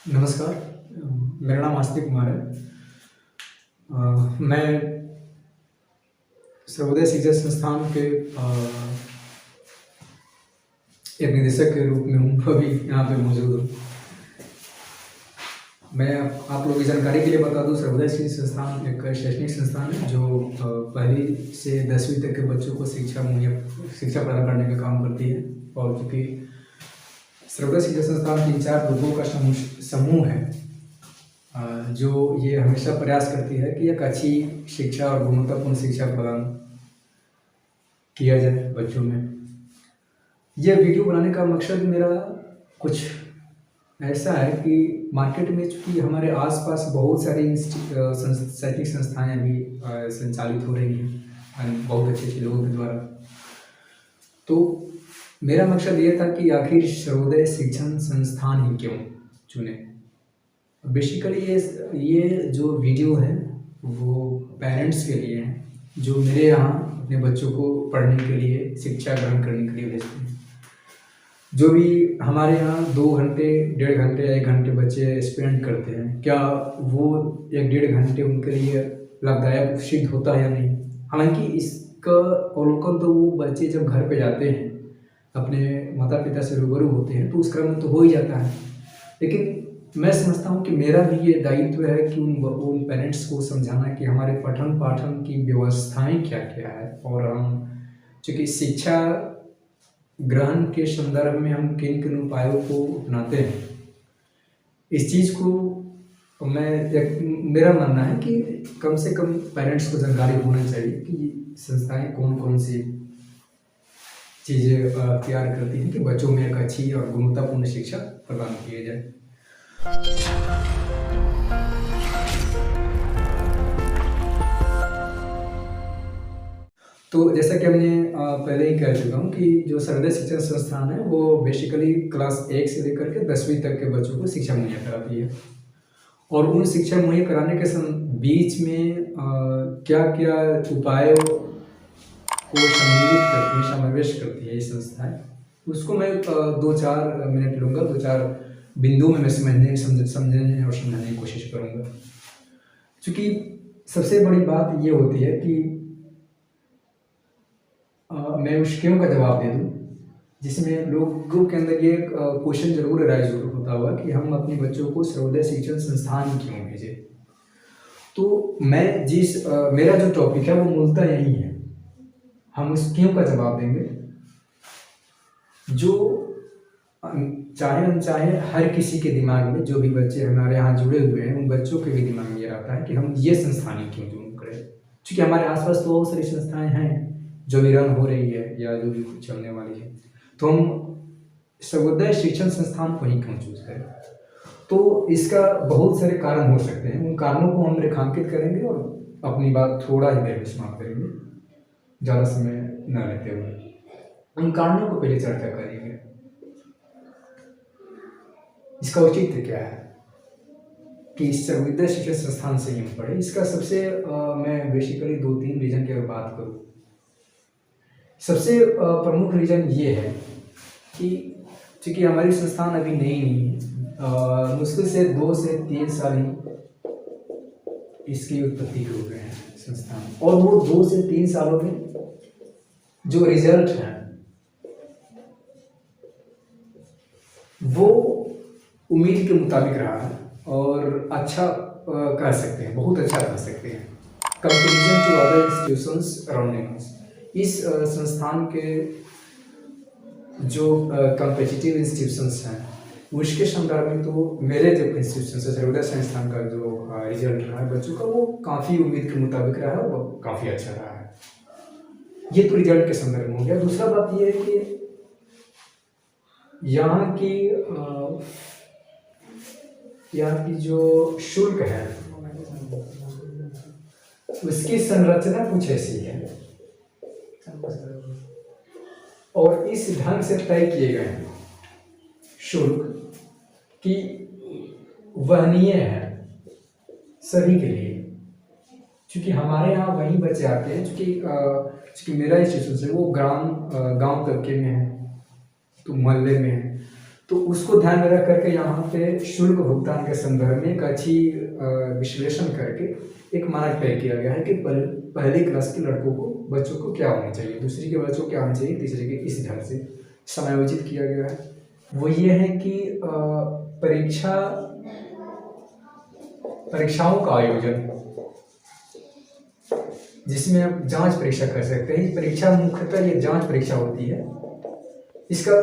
नमस्कार। मेरा नाम आस्तिक कुमार है। मैं सर्वोदय शिक्षा संस्थान के एक निदेशक के रूप में हूँ, अभी यहाँ पे मौजूद हूँ। मैं आप लोगों की जानकारी के लिए बता दूँ, सर्वोदय शिक्षा संस्थान एक शैक्षणिक संस्थान है जो पहली से 10वीं तक के बच्चों को शिक्षा प्रदान करने का काम करती है। और चूँकि सर्वोदय शिक्षा संस्थान 3-4 लोगों का समूह है जो ये हमेशा प्रयास करती है कि एक अच्छी शिक्षा और गुणवत्तापूर्ण शिक्षा प्रदान किया जाए बच्चों में। यह वीडियो बनाने का मकसद मेरा कुछ ऐसा है कि मार्केट में चूँकि हमारे आसपास बहुत सारी शैक्षणिक संस्थाएं अभी संचालित हो रही हैं बहुत अच्छे लोगों के द्वारा। तो मेरा मकसद ये था कि आखिर सर्वोदय शिक्षण संस्थान ही क्यों चुने। बेसिकली ये जो वीडियो है वो पेरेंट्स के लिए है जो मेरे यहाँ अपने बच्चों को पढ़ने के लिए, शिक्षा ग्रहण करने के लिए भेजते हैं। जो भी हमारे यहाँ 2 घंटे, 1.5 घंटे या 1 घंटे बच्चे स्पेंड करते हैं, क्या वो 1-1.5 घंटे उनके लिए लाभदायक सिद्ध होता है या नहीं। हालांकि इसका अवलोकन तो वो बच्चे जब घर पे जाते हैं, अपने माता पिता से रूबरू होते हैं, तो उस क्रम में तो हो ही जाता है। लेकिन मैं समझता हूँ कि मेरा भी ये दायित्व है कि उन पेरेंट्स को समझाना कि हमारे पठन पाठन की व्यवस्थाएं क्या क्या है, और हम चूँकि शिक्षा ग्रहण के संदर्भ में हम किन किन उपायों को अपनाते हैं, इस चीज़ को मेरा मानना है कि कम से कम पेरेंट्स को जानकारी होना चाहिए कि संस्थाएं कौन कौन सी चीज़ें तैयार करती हैं कि बच्चों में एक अच्छी और गुणवत्तापूर्ण शिक्षा प्रदान की जाए। तो जैसा कि हमने पहले ही कह चुका हूँ कि जो सर्वोदय शिक्षण संस्थान है वो बेसिकली क्लास 1 से लेकर के 10वीं तक के बच्चों को शिक्षा मुहैया कराती है। और उन शिक्षा मुहैया कराने के बीच में क्या क्या उपायों को समावेश करती है ये संस्थाएं, उसको मैं 2-4 मिनट लूँगा, 2-4 बिंदु में मैं समझने और समझाने की कोशिश करूँगा। चूँकि सबसे बड़ी बात ये होती है कि मैं उस क्यों का जवाब दे दूँ, जिसमें लोगों के अंदर ये क्वेश्चन जरूर राइज होता हुआ कि हम अपने बच्चों को सर्वोदय शिक्षण संस्थान क्यों भेजें। तो मेरा जो टॉपिक है वो मूलतः यही है। हम उस क्यों का जवाब देंगे जो चाहे अनचाहे हर किसी के दिमाग में, जो भी बच्चे हमारे यहाँ जुड़े हुए हैं उन बच्चों के भी दिमाग में ये रहता है कि हम ये संस्थान ही क्यों चुन करें। क्योंकि हमारे आसपास तो बहुत सारी संस्थाएं हैं जो भी रन हो रही है या जो भी कुछ चलने वाली है, तो हम सर्वोदय शिक्षण संस्थान को ही क्यों चूज करें। तो इसका बहुत सारे कारण हो सकते हैं, उन कारणों को हम रेखांकित करेंगे और अपनी बात थोड़ा ही देर में समाप्त करेंगे, ज़्यादा समय न लेते हुए। उन कारणों को पहले चर्चा करेंगे। इसका औचित्य क्या है कि सर्वोदय शिक्षण संस्थान से हम पढ़े। इसका सबसे मैं बेसिकली 2-3 रीजन की अगर बात करूँ, सबसे प्रमुख रीजन ये है कि चूँकि हमारी संस्थान अभी नई नहीं है, मुश्किल से 2 से 3 साल ही इसकी उत्पत्ति हो गए हैं संस्थान, और वो 2 से 3 सालों में जो रिजल्ट है वो उम्मीद के मुताबिक रहा है और अच्छा कह सकते हैं, बहुत अच्छा कह सकते हैं comparison to other institutions around us. इस संस्थान के जो कॉम्पिटिटिव इंस्टीट्यूशंस हैं उसके संदर्भ में तो मेरे जो इंस्टीट्यूशन है सर्वोदय संस्थान का जो रिजल्ट रहा है बच्चों का वो काफ़ी उम्मीद के मुताबिक रहा है, वो काफ़ी अच्छा रहा है। ये तो रिजल्ट के संदर्भ में हो गया। दूसरा बात ये है कि यहाँ की जो शुल्क है उसकी संरचना कुछ ऐसी है और इस ढंग से तय किए गए हैं शुल्क कि वहनीय है सभी के लिए। क्योंकि हमारे यहाँ वही बच्चे आते हैं, क्योंकि मेरा इंस्टीट्यूशन है वो गांव तबके में है, तो मोहल्ले में है, तो तो उसको ध्यान में रख करके यहाँ पे शुल्क भुगतान के संदर्भ में एक अच्छी विश्लेषण करके एक मानक तय किया गया है कि पहली क्लास के लड़कों को बच्चों को क्या होना चाहिए, दूसरी के बच्चों को क्या होना चाहिए, तीसरे के इस ढंग से समायोजित किया गया है। वो ये है कि परीक्षाओं का आयोजन, जिसमें आप जांच परीक्षा कर सकते हैं। परीक्षा मुख्यतः ये जांच परीक्षा होती है। इसका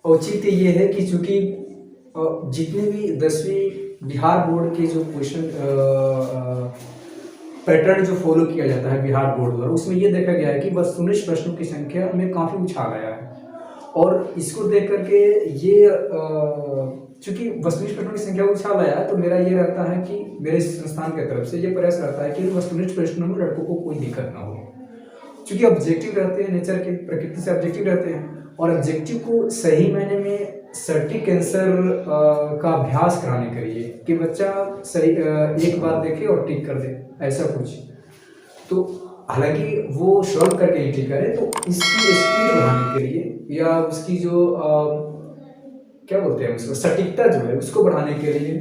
औचित्य ये है कि चूंकि जितने भी 10वीं बिहार बोर्ड के जो क्वेश्चन पैटर्न जो फॉलो किया जाता है बिहार बोर्ड द्वारा, उसमें ये देखा गया है कि वस्तुनिष्ठ प्रश्नों की संख्या में काफ़ी उछाल आया है। और इसको देख करके ये चूंकि वस्तुनिष्ठ प्रश्नों की संख्या उछाल आया है, तो मेरा ये रहता है कि मेरे संस्थान की तरफ से ये प्रयास रहता है कि वस्तुनिष्ठ प्रश्नों में लड़कों को कोई दिक्कत ना हो, क्योंकि ऑब्जेक्टिव रहते हैं, नेचर के प्रकृति से ऑब्जेक्टिव रहते हैं, और ऑब्जेक्टिव को सही मायने में सटीक आंसर का अभ्यास कराने के लिए कि बच्चा सही एक बार देखे और टिक कर दे, ऐसा कुछ। तो हालांकि वो सॉल्व करके ही टिक करे, तो इसकी स्पीड बढ़ाने के लिए या उसकी जो क्या बोलते हैं उसको सटीकता जो है उसको बढ़ाने के लिए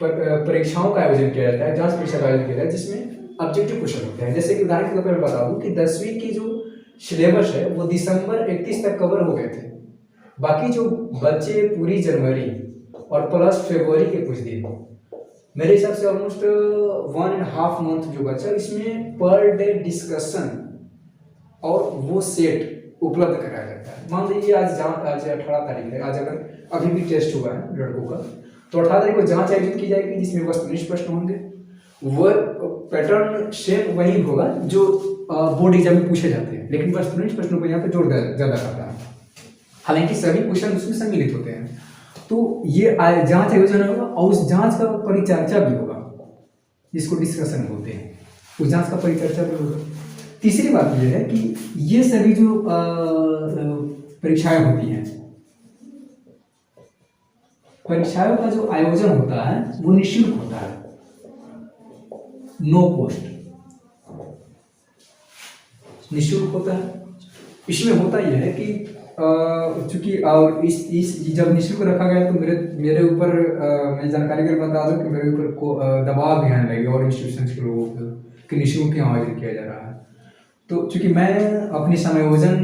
परीक्षाओं का आयोजन किया जाता है, जांच परीक्षा का आयोजन किया जाता है, जिसमें ऑब्जेक्टिव क्वेश्चन होते हैं। जैसे कि उदाहरण के तौर पर मैं बता दूं कि 10वीं की जो सिलेबस है वो दिसंबर 31 तक कवर हो गए थे। बाकी जो बच्चे पूरी जनवरी और प्लस फरवरी के कुछ दिन, मेरे हिसाब से ऑलमोस्ट 1.5 मंथ जो बचा, इसमें पर डे डिस्कशन और वो सेट उपलब्ध कराया जाता है। मान लीजिए आज 18 तारीख है, आज अगर अभी भी टेस्ट हुआ है लड़कों का, तो 18 तारीख को जांच आयोजित की जाएगी जिसमें वस्तुनिष्ठ प्रश्न होंगे। वो पैटर्न सेम वही होगा जो बोर्ड एग्जाम में पूछे जाते हैं, लेकिन वस्तुनिष्ठ प्रश्नों पर यहाँ पे जोर ज़्यादा रहता है। हालांकि सभी क्वेश्चन उसमें सम्मिलित होते हैं। तो ये जांच आयोजन होगा और उस जांच का परिचर्चा भी होगा, जिसको डिस्कशन बोलते हैं, उस जांच का परिचर्चा भी होगा। तीसरी बात यह है कि ये सभी जो परीक्षाएं होती हैं, परीक्षाओं का जो आयोजन होता है वो निःशुल्क होता है, नो कॉस्ट, निःशुल्क होता है। इसमें होता यह है कि चूंकि और इस जब निःशुल्क रखा गया तो मेरे ऊपर मैं जानकारी के बता दूं कि मेरे ऊपर दबाव भी आने लगे और इंस्टीट्यूशन के लोगों को कि निःशुल्क क्यों आयोजन किया जा रहा है। तो चूंकि मैं अपनी समायोजन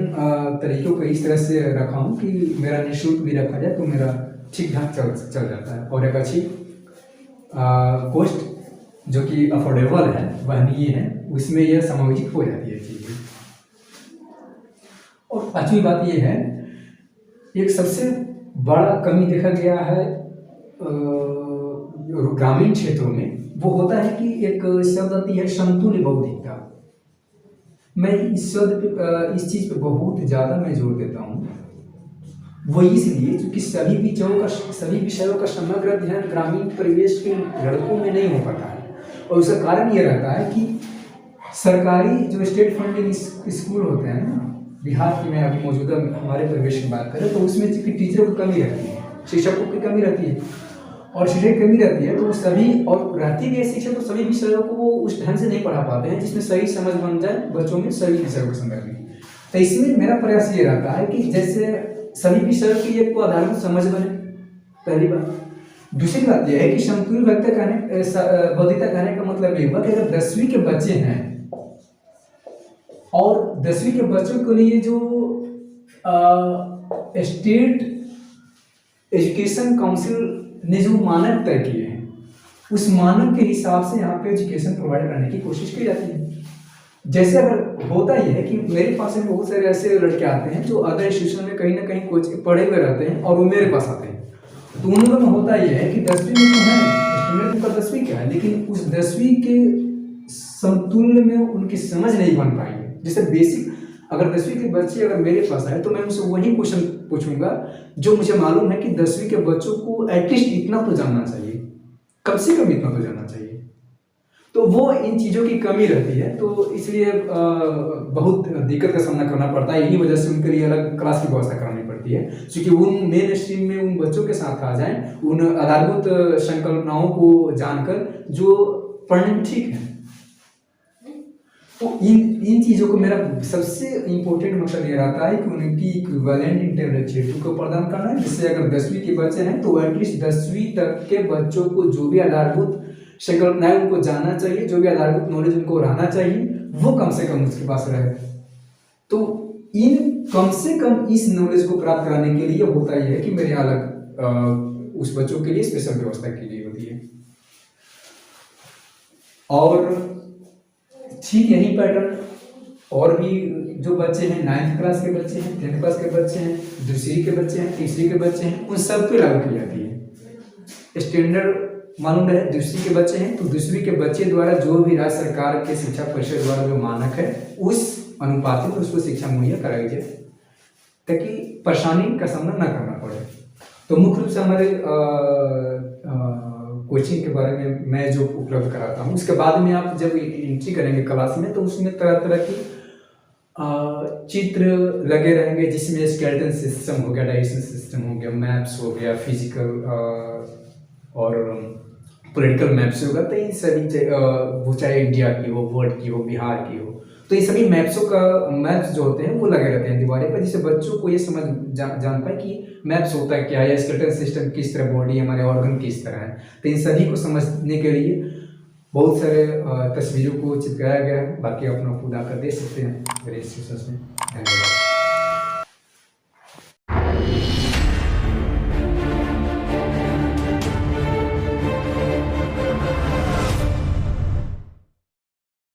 तरीकों को इस तरह से रखा हूँ कि मेरा निःशुल्क भी रखा जाए तो मेरा ठीक ढंग चल जाता है, और एक अच्छी कॉस्ट जो कि अफोर्डेबल है, वहनीय है, उसमें यह समायोजित हो जाती है चीज़ें। और पांचवी बात यह है, एक सबसे बड़ा कमी देखा गया है ग्रामीण क्षेत्रों में, वो होता है कि एक शब्द आती है समतुल्य बौद्धिकता। मैं इस चीज़ पे बहुत ज़्यादा मैं जोर देता हूँ, वो इसलिए क्योंकि सभी विषयों का समग्र ध्यान ग्रामीण परिवेश के लड़कों में नहीं हो पाता है। और उसका कारण ये रहता है कि सरकारी जो स्टेट फंडिंग स्कूल होते हैं ना, बिहार की मैं अभी मौजूदा हमारे परिवेश की बात करें तो उसमें टीचरों की कमी रहती है, शिक्षकों की कमी रहती है, और शिक्षक की कमी रहती है तो सभी, और रहती भी है शिक्षक, तो सभी विषयों को वो उस ढंग से नहीं पढ़ा पाते हैं जिसमें सही समझ बन जाए बच्चों में सभी विषयों के संदर्भ में। तो इसमें मेरा प्रयास ये रहता है कि जैसे सभी विषयों की एक आधारभूत समझ बने, पहली बात। दूसरी बात यह है कि समतुल्य बौद्धिकता कहने का मतलब ये हुआ कि अगर 10वीं के बच्चे हैं और 10वीं के बच्चों के लिए जो स्टेट एजुकेशन काउंसिल ने जो मानक तय किए हैं, उस मानक के हिसाब से यहाँ पे एजुकेशन प्रोवाइड करने की कोशिश की जाती है। जैसे अगर होता ही है कि मेरे पास में बहुत सारे ऐसे लड़के आते हैं जो अदर इंस्टीट्यूशन में कहीं ना कहीं कोचिंग पढ़े हुए रहते हैं और वो मेरे पास आते हैं, तो उन लोगों में होता ही है कि 10वीं में तो है, स्टूडेंट का 10वीं क्या है, लेकिन उस 10वीं के समतुल्य में उनकी समझ नहीं बन पाई है। जैसे बेसिक अगर 10वीं के बच्चे अगर मेरे पास आए तो मैं उनसे वही क्वेश्चन पूछूंगा जो मुझे मालूम है कि 10वीं के बच्चों को एटलीस्ट इतना तो जानना चाहिए, कम से कम इतना तो जानना चाहिए। तो वो इन चीज़ों की कमी रहती है, तो इसलिए बहुत दिक्कत का सामना करना पड़ता है। यही वजह से उनके लिए अलग क्लास की व्यवस्था करानी पड़ती है, क्योंकि उन मेन स्ट्रीम में उन बच्चों के साथ आ जाएं, उन आधारभूत संकल्पनाओं को जानकर जो पढ़ने में ठीक है। तो तो इन चीज़ों को मेरा सबसे इम्पोर्टेंट मतलब ये रहता है कि उनकी इक्विवेलेंट इंटेलेक्चुअलिटी को प्रदान करना है, जिससे अगर 10वीं के बच्चे हैं तो एटलीस्ट 10वीं तक के बच्चों को जो भी आधारभूत संकल्पनाएं उनको जानना चाहिए, जो भी आधारभूत नॉलेज उनको रहना चाहिए, वो कम से कम उसके पास रहे। तो कम से कम इस नॉलेज को प्राप्त कराने के लिए होता यह है कि मेरे यहाँ अलग उस बच्चों के लिए स्पेशल व्यवस्था की गई होती है। और ठीक यही पैटर्न और भी जो बच्चे हैं 9th क्लास के बच्चे हैं, 10th क्लास के बच्चे हैं, दूसरी के बच्चे हैं, तीसरी के बच्चे हैं, उन सब पे लागू की जाती है। स्टैंडर्ड मालूम रहे दूसरी के बच्चे हैं तो दूसरी के बच्चे द्वारा जो भी राज्य सरकार के शिक्षा परिषद द्वारा जो मानक है उस अनुपात में उसको शिक्षा मुहैया कराई जाए ताकि परेशानी का सामना न करना पड़े। तो मुख्य रूप से हमारे कोचिंग के बारे में मैं जो उपलब्ध कराता हूँ, उसके बाद में आप जब एंट्री करेंगे क्लास में तो उसमें तरह तरह की चित्र लगे रहेंगे, जिसमें स्केलेटन सिस्टम हो गया, डाइजेशन सिस्टम हो गया, मैप्स हो गया, फिजिकल और पॉलिटिकल मैप्स होगा। तो इन सभी वो चाहे इंडिया की हो, वर्ल्ड की हो, बिहार की हो, तो ये सभी मैप्स जो होते हैं वो लगे रहते हैं दीवारें पर, जिससे बच्चों को ये समझ जान पाए कि मैप्स होता है क्या है, स्केलेटल सिस्टम किस तरह, बॉडी हमारे ऑर्गन किस तरह है। तो इन सभी को समझने के लिए बहुत सारे तस्वीरों को चिपकाया गया है। बाकी अपना खुद आकर देख सकते हैं मेरे इंस्टीट्यूशन में। धन्यवाद।